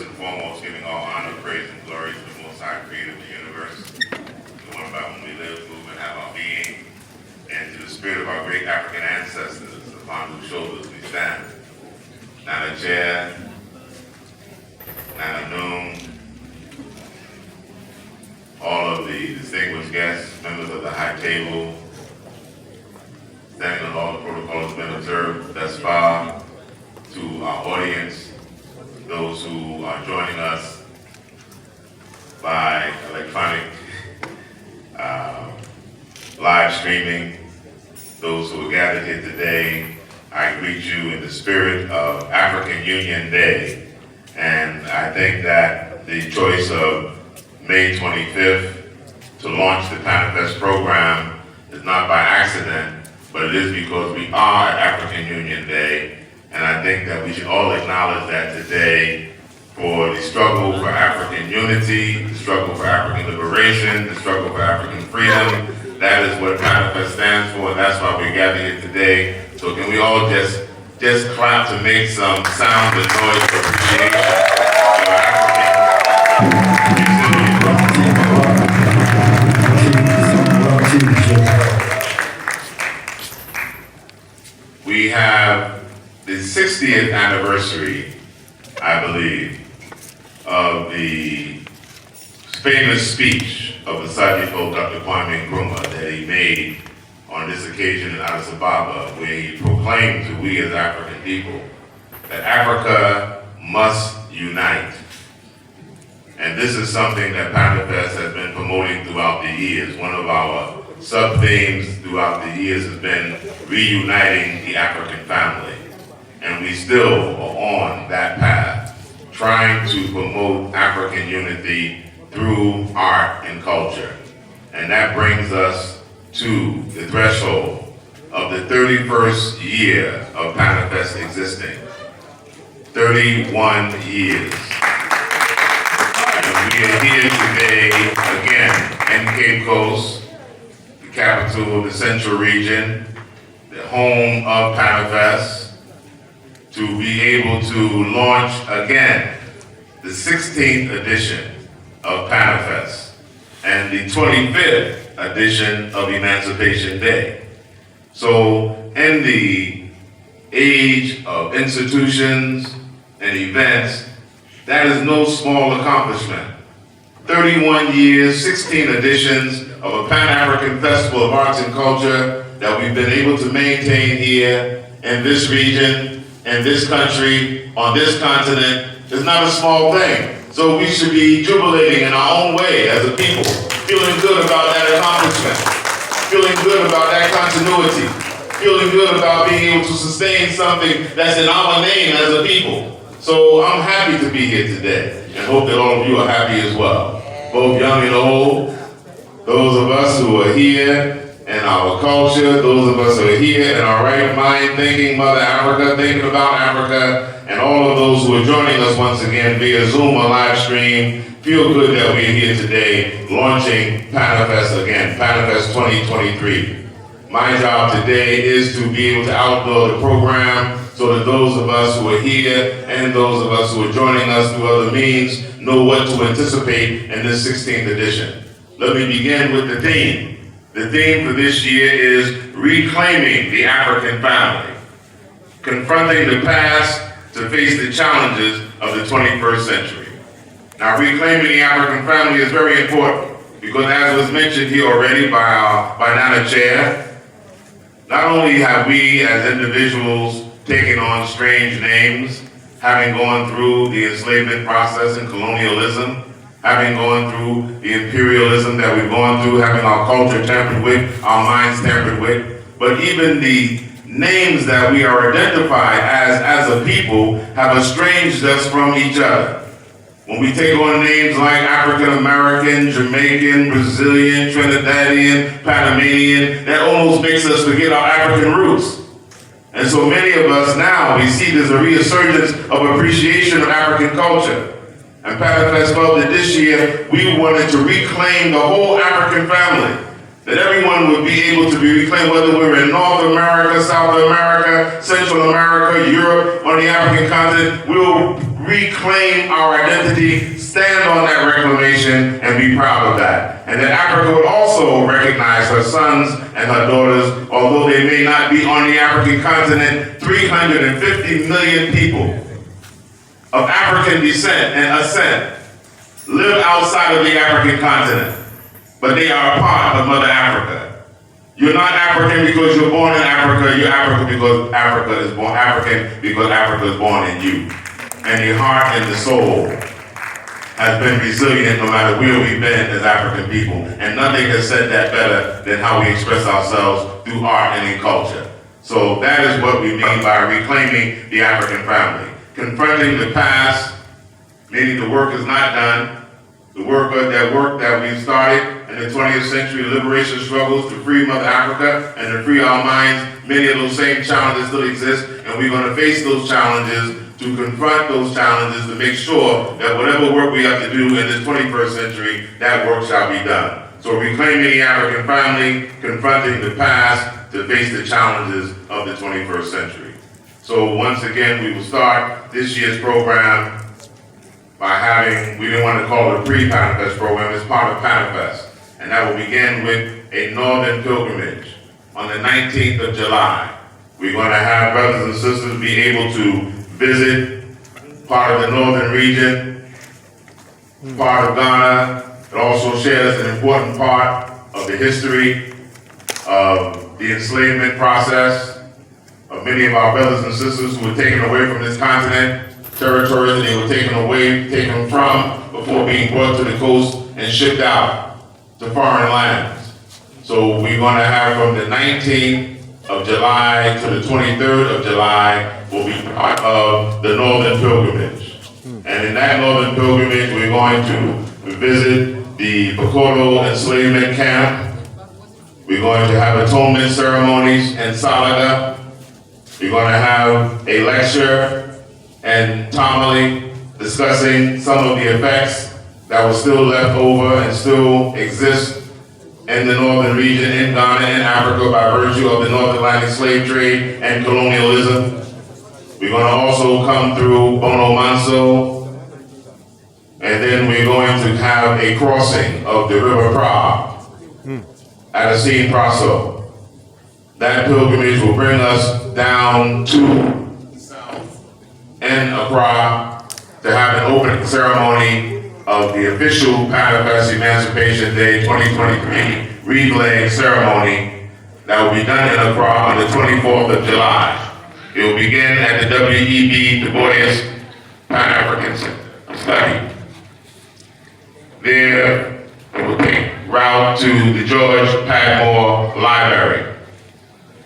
and foremost, giving all honor, praise, and glory to the Most High Creator of the universe, the one by whom we live, move, and have our being, and to the spirit of our great African ancestors, upon whose shoulders we stand. Nana Chair, Nana Noon, all of the distinguished guests, members of the high table, standing on all the protocols been observed thus far, to our audience, those who are joining us by electronic live streaming, those who are gathered here today, I greet you in the spirit of African Union Day. And I think that the choice of May 25th to launch the Panafest program is not by accident, but it is because we are at African Union Day. And I think that we should all acknowledge that today for the struggle for African unity, the struggle for African liberation, the struggle for African freedom. That is what Panafest stands for, and that's why we're gathered here today. So can we all just clap to make some sound and noise for appreciation of our African. We have the 60th anniversary, I believe, of the famous speech of the Sajid Dr. Kwame Nkrumah that he made on this occasion in Addis Ababa, where he proclaimed to we as African people that Africa must unite. And this is something that Panafest has been promoting throughout the years. One of our sub-themes throughout the years has been reuniting the African family. And we still are on that path, trying to promote African unity through art and culture. And that brings us to the threshold of the 31st year of Panafest existing. 31 years. And we are here today, again, in Cape Coast, the capital of the Central Region, the home of Panafest, to be able to launch again the 16th edition of Panafest and the 25th edition of Emancipation Day. So in the age of institutions and events, that is no small accomplishment. 31 years, 16 editions of a Pan-African Festival of Arts and Culture that we've been able to maintain here in this region, in this country, on this continent, is not a small thing. So we should be jubilating in our own way as a people, feeling good about that accomplishment, feeling good about that continuity, feeling good about being able to sustain something that's in our name as a people. So I'm happy to be here today and hope that all of you are happy as well. Both young and old, those of us who are here in our culture, those of us who are here in our right mind, thinking Mother Africa, thinking about Africa, and all of those who are joining us once again via Zoom or live stream, feel good that we're here today launching Panafest again, Panafest 2023. My job today is to be able to outdoor the program so that those of us who are here and those of us who are joining us through other means know what to anticipate in this 16th edition. Let me begin with the theme. The theme for this year is reclaiming the African family, confronting the past to face the challenges of the 21st century. Now, reclaiming the African family is very important because, as was mentioned here already by Nana Chair, not only have we as individuals taken on strange names, having gone through the enslavement process and colonialism, having gone through the imperialism that we've gone through, having our culture tampered with, our minds tampered with, but even the names that we are identified as a people have estranged us from each other. When we take on names like African American, Jamaican, Brazilian, Trinidadian, Panamanian, that almost makes us forget our African roots. And so many of us now, we see there's a resurgence of appreciation of African culture. And Panafest felt that this year we wanted to reclaim the whole African family. That everyone would be able to be reclaimed, whether we're in North America, South America, Central America, Europe, on the African continent. We'll reclaim our identity, stand on that reclamation, and be proud of that. And that Africa would also recognize her sons and her daughters, although they may not be on the African continent. 350 million people of African descent and ascent live outside of the African continent, but they are a part of Mother Africa. You're not African because you're born in Africa. You're African because Africa is born African because Africa is born in you. And the heart and the soul has been resilient no matter where we've been as African people. And nothing has said that better than how we express ourselves through art and in culture. So that is what we mean by reclaiming the African family. Confronting the past, meaning the work is not done. The work that we started in the 20th century liberation struggles to free Mother Africa and to free our minds, many of those same challenges still exist, and we're going to face those challenges, to confront those challenges, to make sure that whatever work we have to do in this 21st century, that work shall be done. So reclaiming the African family, confronting the past to face the challenges of the 21st century. So once again, we will start this year's program by having, we didn't want to call it a pre-Panafest program, it's part of Panafest. And that will begin with a northern pilgrimage on the 19th of July. We're going to have brothers and sisters be able to visit part of the northern region, part of Ghana. It also shares an important part of the history of the enslavement process of many of our brothers and sisters who were taken away from this continent, territories that they were taken from before being brought to the coast and shipped out to foreign lands. So we're going to have from the 19th of July to the 23rd of July will be part of the Northern Pilgrimage. And in that Northern Pilgrimage, we're going to visit the Bakoto enslavement camp. We're going to have atonement ceremonies in Salaga. We're going to have a lecture and homily discussing some of the effects that were still left over and still exist in the northern region, in Ghana and Africa, by virtue of the North Atlantic slave trade and colonialism. We're going to also come through Bono Manso, and then we're going to have a crossing of the River Pra at Asin Praso. That pilgrimage will bring us down to in Accra to have an opening ceremony of the official Panafest Emancipation Day 2023 relaying ceremony that will be done in Accra on the 24th of July. It will begin at the W.E.B. Du Bois Pan-Africanism study. There, it will take route to the George Padmore Library,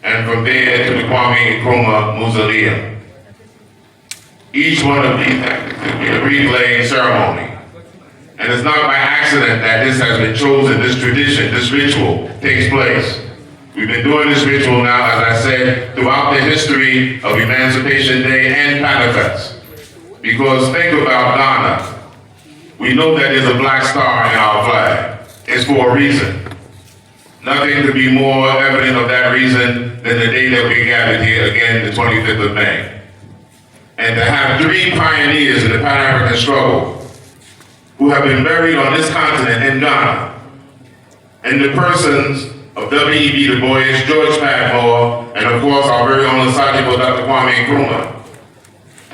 and from there to the Kwame Nkrumah Mausoleum. Each one of these will be a relaying ceremony. And it's not by accident that this has been chosen, this tradition, this ritual takes place. We've been doing this ritual now, as I said, throughout the history of Emancipation Day and Panafest. Because think about Ghana. We know that there's a black star in our flag. It's for a reason. Nothing could be more evident of that reason than the day that we gathered here again, the 25th of May. And to have three pioneers in the Pan-African struggle who have been buried on this continent in Ghana, in the persons of W.E.B. Du Bois, George Padmore, and of course our very own Nsadibo Dr. Kwame Nkrumah,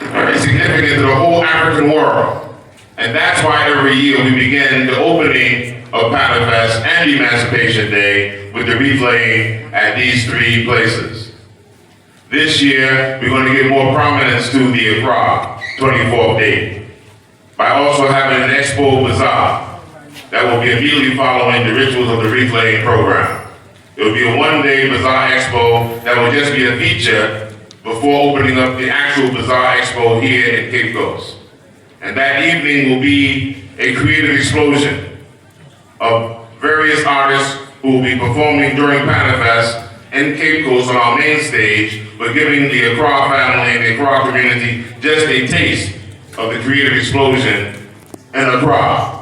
is very significant to the whole African world. And that's why every year we begin the opening of Panafest and Emancipation Day with the replaying at these three places. This year, we're going to give more prominence to the Accra 24th date by also having an Expo Bazaar that will be immediately following the rituals of the replaying program. It will be a one-day Bazaar Expo that will just be a feature before opening up the actual Bazaar Expo here in Cape Coast. And that evening will be a creative explosion of various artists who will be performing during Panafest in Cape Coast on our main stage, but giving the Accra family and the Accra community just a taste of the creative explosion in Accra.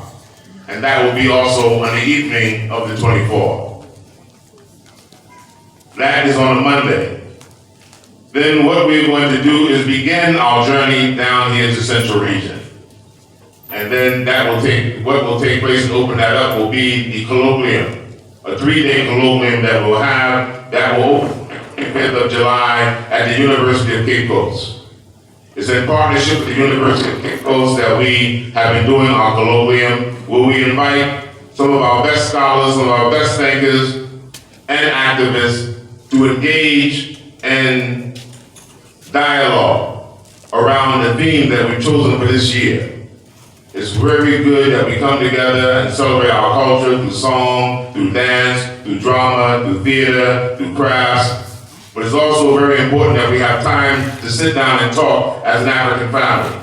And that will be also on the evening of the 24th. That is on a Monday. Then what we're going to do is begin our journey down here to Central Region. And then what will take place and open that up will be the Colloquium, a 3-day colloquium that will open on the 5th of July at the University of Cape Coast. It's in partnership with the University of Cape Coast that we have been doing our colloquium, where we invite some of our best scholars, some of our best thinkers, and activists to engage in dialogue around the theme that we've chosen for this year. It's very good that we come together and celebrate our culture through song, through dance, through drama, through theater, through crafts. But it's also very important that we have time to sit down and talk as an African family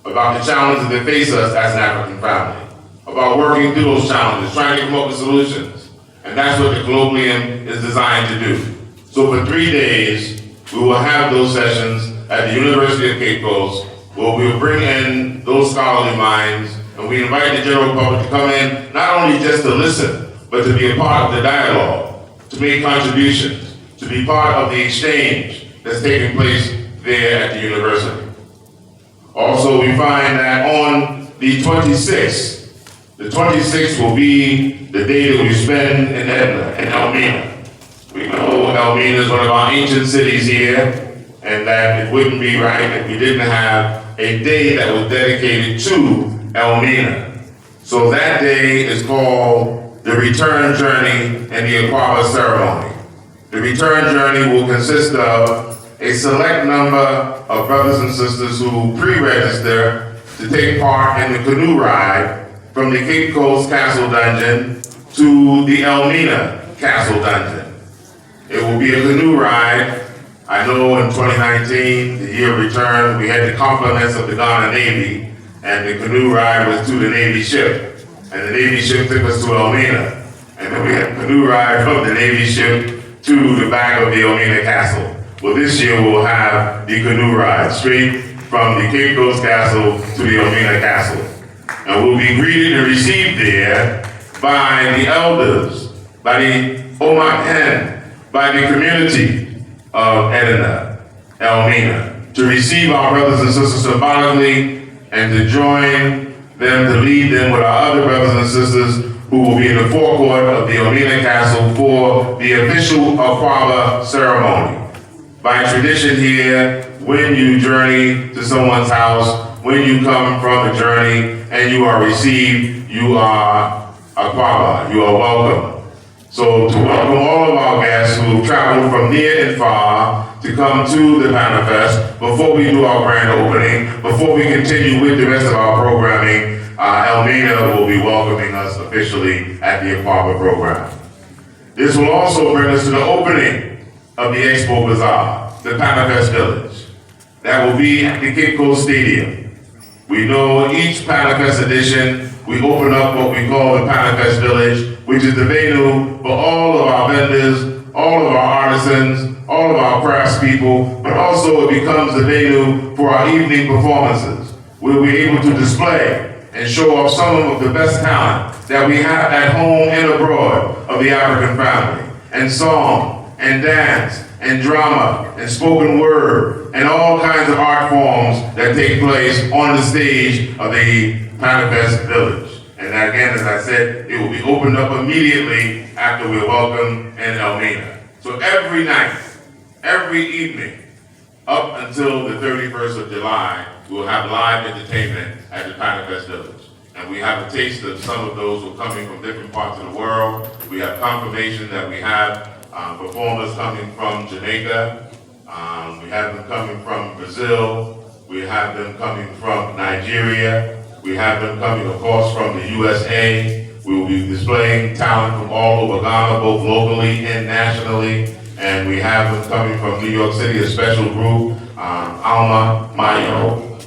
about the challenges that face us as an African family, about working through those challenges, trying to come up with solutions. And that's what the Colloquium is designed to do. So for 3 days, we will have those sessions at the University of Cape Coast, where we will bring in those scholarly minds, and we invite the general public to come in, not only just to listen, but to be a part of the dialogue, to make contributions, to be part of the exchange that's taking place there at the university. Also, we find that on the 26th will be the day that we spend in Elmina. We know Elmina is one of our ancient cities here, and that it wouldn't be right if we didn't have a day that was dedicated to Elmina. So that day is called the Return Journey and the Aquaba Ceremony. The return journey will consist of a select number of brothers and sisters who pre-register to take part in the canoe ride from the Cape Coast Castle Dungeon to the Elmina Castle Dungeon. It will be a canoe ride. I know in 2019, the year of return, we had the compliments of the Ghana Navy, and the canoe ride was to the Navy ship. And the Navy ship took us to Elmina. And then we had a canoe ride from the Navy ship to the back of the Elmina Castle. Well, this year we'll have the canoe ride straight from the Cape Coast Castle to the Elmina Castle. And we'll be greeted and received there by the elders, by the Omak, by the community of Elmina, to receive our brothers and sisters symbolically and to join them, to lead them with our other brothers and sisters who will be in the forecourt of the Elmina Castle for the official Aquaba ceremony. By tradition here, when you journey to someone's house, when you come from a journey and you are received, you are Aquaba, you are welcome. So to welcome all of our guests who have traveled from near and far to come to the Panafest, before we do our grand opening, before we continue with the rest of our programming, Elmina will be welcoming us officially at the Aquaba program. This will also bring us to the opening of the Expo Bazaar, the Panafest Village. That will be at the Cape Coast Stadium. We know each Panafest edition, we open up what we call the Panafest Village, which is the venue for all of our vendors, all of our artisans, all of our craftspeople, but also it becomes the venue for our evening performances, where we're able to display and show off some of the best talent that we have at home and abroad of the African family, and song, and dance, and drama, and spoken word, and all kinds of art forms that take place on the stage of the Panafest Village. And again, as I said, it will be opened up immediately after we're welcome in Elmina. So every night, every evening, up until the 31st of July, we'll have live entertainment at the Panafest Village. And we have a taste of some of those who are coming from different parts of the world. We have confirmation that we have performers coming from Jamaica. We have them coming from Brazil. We have them coming from Nigeria. We have them coming, of course, from the USA. We will be displaying talent from all over Ghana, both locally and nationally. And we have them coming from New York City, a special group, Alma Mayo,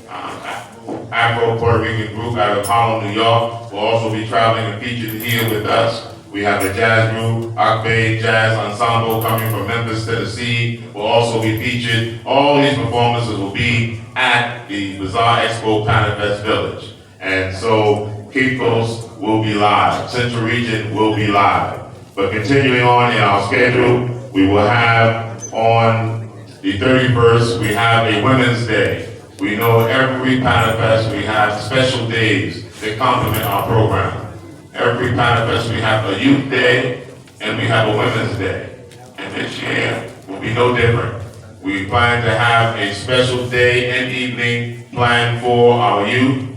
Afro-Puerto Rican group out of Harlem, New York, will also be traveling and featured here with us. We have a jazz group, Akbe Jazz Ensemble, coming from Memphis, Tennessee, will also be featured. All these performances will be at the Bazaar Expo Panafest Village. And so Cape Coast will be live, Central Region will be live. But continuing on in our schedule, we will have on the 31st, we have a Women's Day. We know every Panafest we have special days that complement our program. Every Panafest we have a Youth Day and we have a Women's Day. And this year will be no different. We plan to have a special day and evening planned for our youth.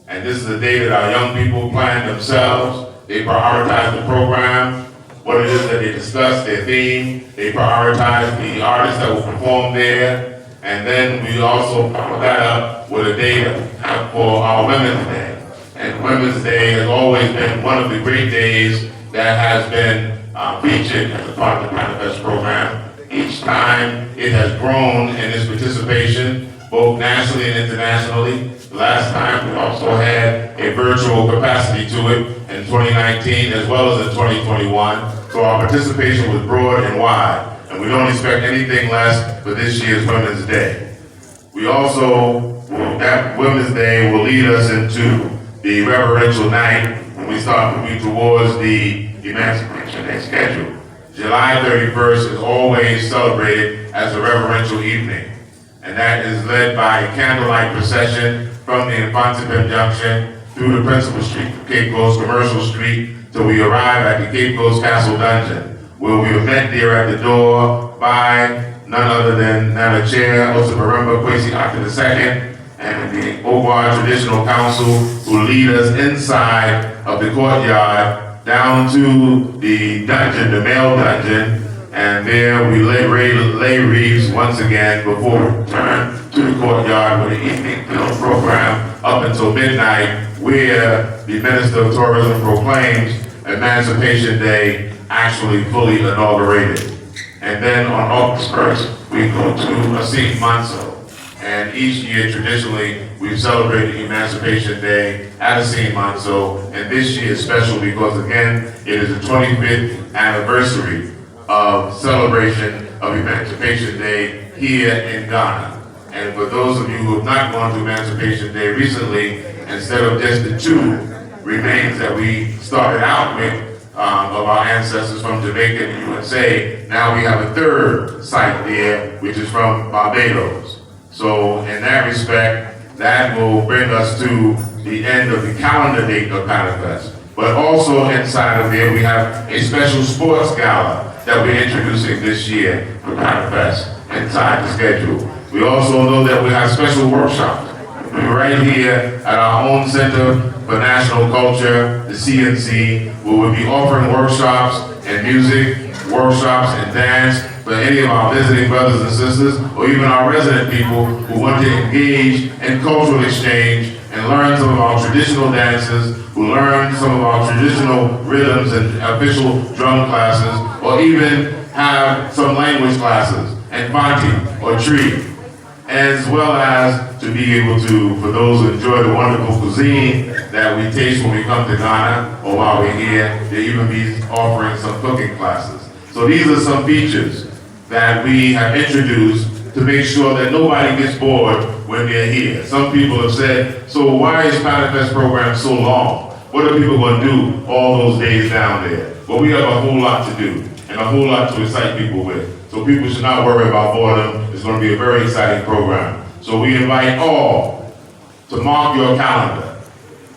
And this is a day that our young people plan themselves. They prioritize the program, what it is that they discuss, their theme. They prioritize the artists that will perform there. And then we also follow that up with a day that we have for our Women's Day. And Women's Day has always been one of the great days that has been featured as a part of the Panifest program. Each time it has grown in its participation, both nationally and internationally. Last time we also had a virtual capacity to it in 2019 as well as in 2021. So our participation was broad and wide. And we don't expect anything less for this year's Women's Day. We also, that Women's Day will lead us into the reverential night when we start moving towards the Emancipation Day schedule. July 31st is always celebrated as a reverential evening. And that is led by a candlelight procession from the Infantipim Junction through the principal street of Cape Coast, Commercial Street, till we arrive at the Cape Coast Castle Dungeon, where we are met there at the door by none other than Nana Chair, Osa Barumba Kwesi Octa II, and the Obar Traditional Council, who lead us inside of the courtyard down to the dungeon, the male dungeon, and there we lay wreaths once again before we return to the courtyard with the evening film program up until midnight, where the Minister of Tourism proclaims Emancipation Day actually fully inaugurated. And then on August 1st, we go to Asim Manso. And each year, traditionally, we've celebrated Emancipation Day at Asim Manso. And this year is special because, again, it is the 25th anniversary of celebration of Emancipation Day here in Ghana. And for those of you who have not gone to Emancipation Day recently, instead of just the 2 remains that we started out with, of our ancestors from Jamaica and the USA, now we have a 3rd site there, which is from Barbados. So in that respect, that will bring us to the end of the calendar date of Panafest. But also inside of there, we have a special sports gala that we're introducing this year for Panafest inside the schedule. We also know that we have special workshops. We're right here at our own Center for National Culture, the CNC, where we'll be offering workshops in music, workshops in dance for any of our visiting brothers and sisters, or even our resident people who want to engage in cultural exchange and learn some of our traditional dances, who learn some of our traditional rhythms and official drum classes, or even have some language classes, and Fanti or Tree, as well as to be able to, for those who enjoy the wonderful cuisine that we taste when we come to Ghana, or while we're here, they'll even be offering some cooking classes. So these are some features that we have introduced to make sure that nobody gets bored when they're here. Some people have said, so why is Panafest program so long? What are people going to do all those days down there? Well, we have a whole lot to do and a whole lot to excite people with. So people should not worry about boredom. It's going to be a very exciting program. So we invite all to mark your calendar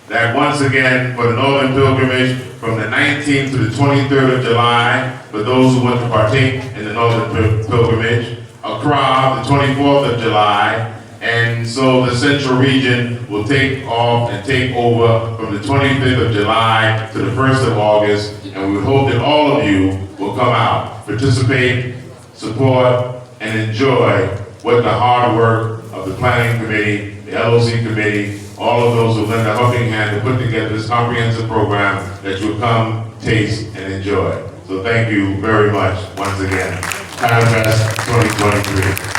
that once again for the Northern Pilgrimage from the 19th to the 23rd of July, for those who want to partake in the Northern Pilgrimage, Accra, the 24th of July, and so the Central Region will take off and take over from the 25th of July to the 1st of August, and we hope that all of you will come out, participate, support, and enjoy what the hard work of the Planning Committee, the LOC Committee, all of those who lend a helping hand to put together this comprehensive program that you'll come, taste, and enjoy. So thank you very much once again. Panafest 2023.